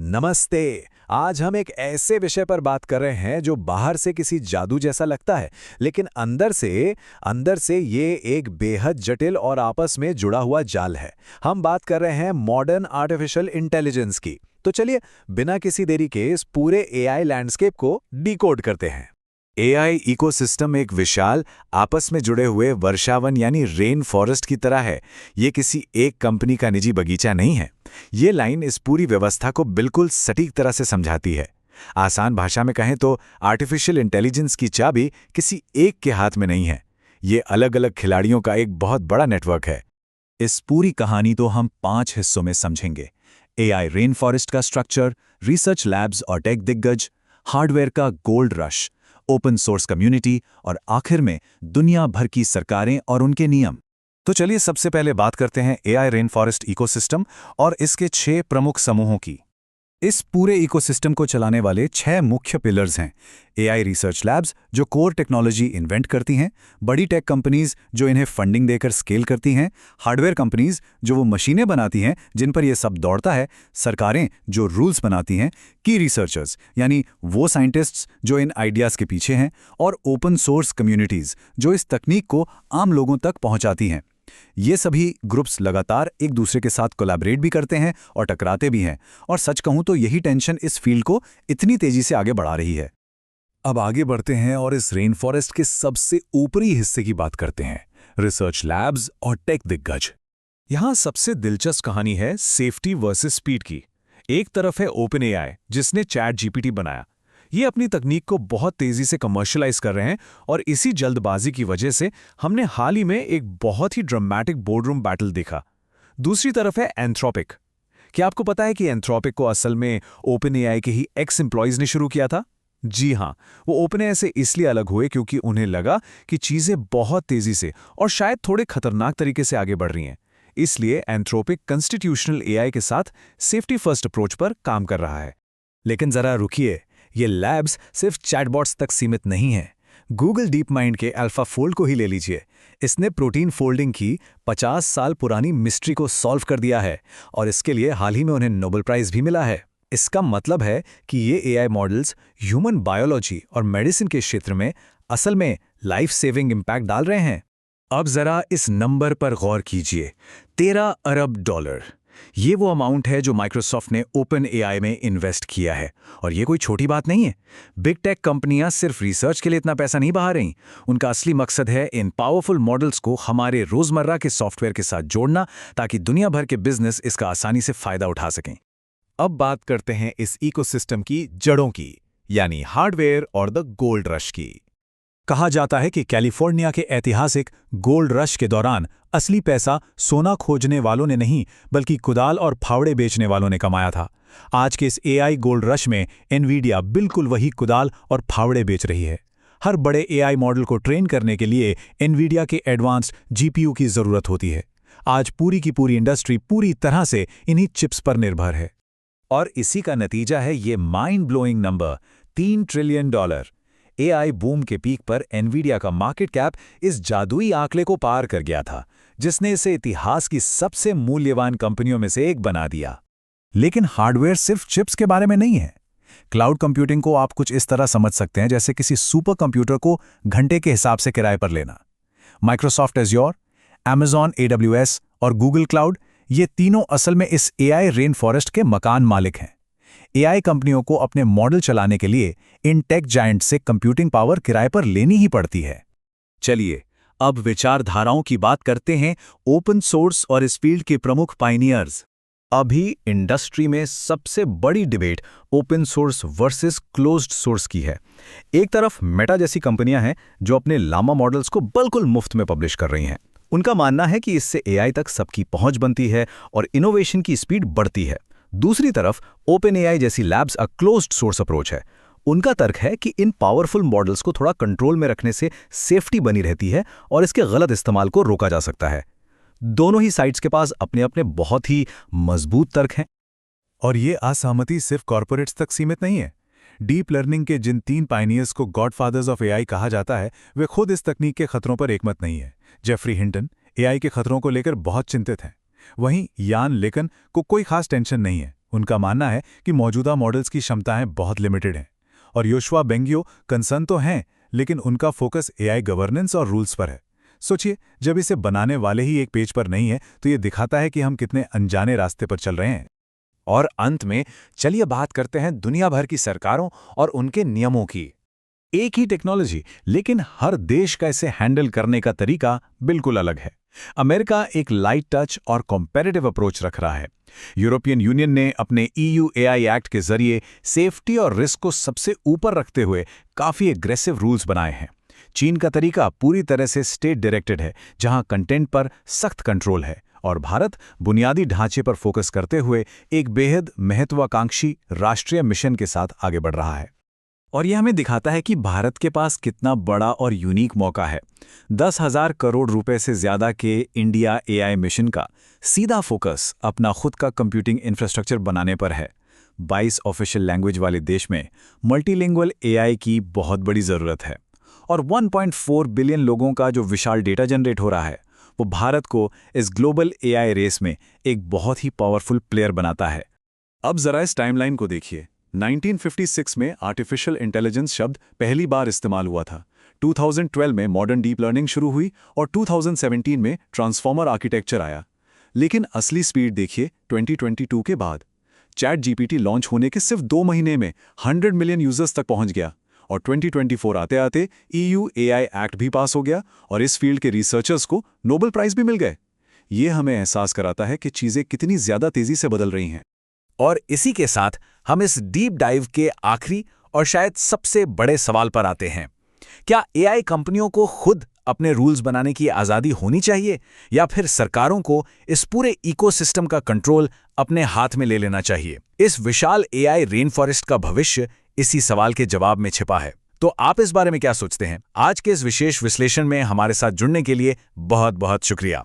नमस्ते। आज हम एक ऐसे विषय पर बात कर रहे हैं जो बाहर से किसी जादू जैसा लगता है, लेकिन अंदर से ये एक बेहद जटिल और आपस में जुड़ा हुआ जाल है। हम बात कर रहे हैं मॉडर्न आर्टिफिशियल इंटेलिजेंस की। तो चलिए, बिना किसी देरी के इस पूरे एआई लैंडस्केप को डिकोड करते हैं। एआई इकोसिस्टम एक विशाल, आपस में जुड़े हुए वर्षावन यानी रेन फॉरेस्ट की तरह है। ये किसी एक कंपनी का निजी बगीचा नहीं है। ये लाइन इस पूरी व्यवस्था को बिल्कुल सटीक तरह से समझाती है। आसान भाषा में कहें तो आर्टिफिशियल इंटेलिजेंस की चाबी किसी एक के हाथ में नहीं है। ये अलग अलग खिलाड़ियों का एक बहुत बड़ा नेटवर्क है। इस पूरी कहानी तो हम 5 हिस्सों में समझेंगे। एआई रेन फॉरेस्ट का स्ट्रक्चर, रिसर्च लैब्स और टेक दिग्गज, हार्डवेयर का gold rush, open source community और आखिर में दुनिया भर की सरकारें और उनके नियम। तो चलिए सबसे पहले बात करते हैं एआई रेन फॉरेस्ट इकोसिस्टम और इसके 6 प्रमुख समूहों की। इस पूरे इकोसिस्टम को चलाने वाले 6 मुख्य पिलर्स हैं। एआई रिसर्च लैब्स जो कोर टेक्नोलॉजी इन्वेंट करती हैं, बड़ी टेक कंपनीज जो इन्हें फंडिंग देकर स्केल करती हैं, हार्डवेयर कंपनीज जो वो मशीनें बनाती हैं जिन पर यह सब दौड़ता है, सरकारें जो रूल्स बनाती हैं, की रिसर्चर्स यानी वो साइंटिस्ट्स जो इन आइडियाज़ के पीछे हैं, और ओपन सोर्स कम्युनिटीज़ जो इस तकनीक को आम लोगों तक पहुंचाती हैं। ये सभी ग्रुप्स लगातार एक दूसरे के साथ कोलैबोरेट भी करते हैं और टकराते भी हैं, और सच कहूं तो यही टेंशन इस फील्ड को इतनी तेजी से आगे बढ़ा रही है। अब आगे बढ़ते हैं और इस रेन फॉरेस्ट के सबसे ऊपरी हिस्से की बात करते हैं, रिसर्च लैब्स और टेक दिग्गज। यहां सबसे दिलचस्प कहानी है सेफ्टी वर्सेस स्पीड की। एक तरफ है ओपन एआई जिसने चैट जीपीटी बनाया। ये अपनी तकनीक को बहुत तेजी से कमर्शियलाइज कर रहे हैं, और इसी जल्दबाजी की वजह से हमने हाल ही में एक बहुत ही ड्रामेटिक बोर्डरूम बैटल देखा। दूसरी तरफ है एंथ्रोपिक। क्या आपको पता है कि एंथ्रोपिक को असल में ओपन एआई के ही एक्स एम्प्लॉयज ने शुरू किया था? जी हाँ, वो ओपन एआई से इसलिए अलग हुए क्योंकि उन्हें लगा कि चीजें बहुत तेजी से और शायद थोड़े खतरनाक तरीके से आगे बढ़ रही हैं। इसलिए एंथ्रोपिक कॉन्स्टिट्यूशनल एआई के साथ सेफ्टी फर्स्ट अप्रोच पर काम कर रहा है। लेकिन जरा रुकिए, ये लैब्स सिर्फ चैटबॉट्स तक सीमित नहीं हैं। गूगल डीप माइंड के अल्फाफोल्ड को ही ले लीजिए। इसने प्रोटीन फोल्डिंग की 50 साल पुरानी मिस्ट्री को सॉल्व कर दिया है, और इसके लिए हाल ही में उन्हें नोबेल प्राइज भी मिला है। इसका मतलब है कि ये एआई मॉडल्स ह्यूमन बायोलॉजी और मेडिसिन के क्षेत्र में असल में लाइफ सेविंग इम्पैक्ट डाल रहे हैं। अब जरा इस नंबर पर गौर कीजिए, $13 अरब। ये वो अमाउंट है जो माइक्रोसॉफ्ट ने ओपन एआई में इन्वेस्ट किया है, और ये कोई छोटी बात नहीं है। बिग टेक कंपनियां सिर्फ रिसर्च के लिए इतना पैसा नहीं बहा रही। उनका असली मकसद है इन पावरफुल मॉडल्स को हमारे रोजमर्रा के सॉफ्टवेयर के साथ जोड़ना, ताकि दुनिया भर के बिजनेस इसका आसानी से फायदा उठा सकें। अब बात करते हैं इस इकोसिस्टम की जड़ों की, यानी हार्डवेयर और द गोल्ड रश की। कहा जाता है कि कैलिफोर्निया के ऐतिहासिक गोल्ड रश के दौरान असली पैसा सोना खोजने वालों ने नहीं, बल्कि कुदाल और फावड़े बेचने वालों ने कमाया था। आज के इस एआई गोल्ड रश में एनवीडिया बिल्कुल वही कुदाल और फावड़े बेच रही है। हर बड़े एआई मॉडल को ट्रेन करने के लिए एनवीडिया के एडवांस्ड जीपीयू की जरूरत होती है। आज पूरी की पूरी इंडस्ट्री पूरी तरह से इन्हीं चिप्स पर निर्भर है, और इसी का नतीजा है ये mind blowing number, $3 trillion. AI boom के पीक पर एनवीडिया का मार्केट कैप इस जादुई आंकड़े को पार कर गया था, जिसने इसे इतिहास की सबसे मूल्यवान कंपनियों में से एक बना दिया। लेकिन हार्डवेयर सिर्फ चिप्स के बारे में नहीं है। क्लाउड कंप्यूटिंग को आप कुछ इस तरह समझ सकते हैं जैसे किसी सुपर कंप्यूटर को घंटे के हिसाब से किराए पर लेना। माइक्रोसॉफ्ट एज्योर, अमेजॉन AWS और गूगल क्लाउड, ये तीनों असल में इस एआई रेन फॉरेस्ट के मकान मालिक हैं। एआई कंपनियों को अपने मॉडल चलाने के लिए इन टेक जायंट से कंप्यूटिंग पावर किराए पर लेनी ही पड़ती है। चलिए, अब विचारधाराओं की बात करते हैं ओपन सोर्स और इस फील्ड के प्रमुख पायनियर्स। अभी इंडस्ट्री में सबसे बड़ी debate open source versus closed source की है। एक तरफ मेटा जैसी कंपनियां हैं जो अपने लामा मॉडल्स को बिल्कुल मुफ्त में पब्लिश कर रही हैं। उनका मानना है कि इससे एआई तक सबकी पहुंच बनती है और इनोवेशन की स्पीड बढ़ती है। दूसरी तरफ ओपन एआई जैसी labs a closed source approach है। उनका तर्क है कि इन पावरफुल मॉडल्स को थोड़ा कंट्रोल में रखने से सेफ्टी बनी रहती है और इसके गलत इस्तेमाल को रोका जा सकता है। दोनों ही साइट्स के पास अपने अपने बहुत ही मजबूत तर्क हैं। और ये असहमति सिर्फ कॉर्पोरेट्स तक सीमित नहीं है। डीप लर्निंग के जिन 3 पायनियर्स को गॉडफादर्स ऑफ एआई कहा जाता है, वे खुद इस तकनीक के खतरों पर एकमत नहीं है। जेफरी हिंटन एआई के खतरों को लेकर बहुत चिंतित हैं। वहीं यान लेकन को कोई खास टेंशन नहीं है। उनका मानना है कि मौजूदा मॉडल्स की क्षमताएं बहुत लिमिटेड हैं। और योशुआ बेंगियो कंसर्न तो हैं, लेकिन उनका फोकस एआई गवर्नेंस और रूल्स पर है। सोचिए, जब इसे बनाने वाले ही एक पेज पर नहीं है तो ये दिखाता है कि हम कितने अनजाने रास्ते पर चल रहे हैं। और अंत में चलिए बात करते हैं दुनिया भर की सरकारों और उनके नियमों की। एक ही टेक्नोलॉजी, लेकिन हर देश का इसे हैंडल करने का तरीका बिल्कुल अलग है। अमेरिका एक लाइट टच और कॉम्पेरेटिव अप्रोच रख रहा है। यूरोपियन यूनियन ने अपने EU AI एक्ट के जरिए सेफ्टी और रिस्क को सबसे ऊपर रखते हुए काफ़ी एग्रेसिव रूल्स बनाए हैं। चीन का तरीका पूरी तरह से स्टेट डायरेक्टेड है, जहां कंटेंट पर सख्त कंट्रोल है। और भारत बुनियादी ढांचे पर फोकस करते हुए एक बेहद महत्वाकांक्षी राष्ट्रीय मिशन के साथ आगे बढ़ रहा है। और यह हमें दिखाता है कि भारत के पास कितना बड़ा और यूनिक मौका है। 10,000 करोड़ रुपए से ज्यादा के इंडिया AI मिशन का सीधा फोकस अपना खुद का कंप्यूटिंग इंफ्रास्ट्रक्चर बनाने पर है। 22 ऑफिशियल लैंग्वेज वाले देश में मल्टीलिंगुअल AI की बहुत बड़ी ज़रूरत है। और 1.4 बिलियन लोगों का जो विशाल डेटा जनरेट हो रहा है, वो भारत को इस ग्लोबल AI रेस में एक बहुत ही पावरफुल प्लेयर बनाता है। अब जरा इस टाइमलाइन को देखिए। 1956 में आर्टिफिशियल इंटेलिजेंस शब्द पहली बार इस्तेमाल हुआ था। 2012 में मॉडर्न डीप लर्निंग शुरू हुई और 2017 में ट्रांसफॉर्मर आर्किटेक्चर आया। लेकिन असली स्पीड देखिए 2022 के बाद। चैट GPT लॉन्च होने के सिर्फ 2 महीने में 100 मिलियन यूजर्स तक पहुंच गया। और 2024 आते आते EU AI एक्ट भी पास हो गया और इस फील्ड के रिसर्चर्स को नोबेल प्राइज भी मिल गए। ये हमें एहसास कराता है कि चीज़ें कितनी ज़्यादा तेज़ी से बदल रही हैं। और इसी के साथ हम इस डीप डाइव के आखिरी और शायद सबसे बड़े सवाल पर आते हैं। क्या AI कंपनियों को खुद अपने रूल्स बनाने की आज़ादी होनी चाहिए, या फिर सरकारों को इस पूरे इकोसिस्टम का कंट्रोल अपने हाथ में ले लेना चाहिए? इस विशाल AI रेन फॉरेस्ट का भविष्य इसी सवाल के जवाब में छिपा है। तो आप इस बारे में क्या सोचते हैं? आज के इस विशेष विश्लेषण में हमारे साथ जुड़ने के लिए बहुत बहुत शुक्रिया।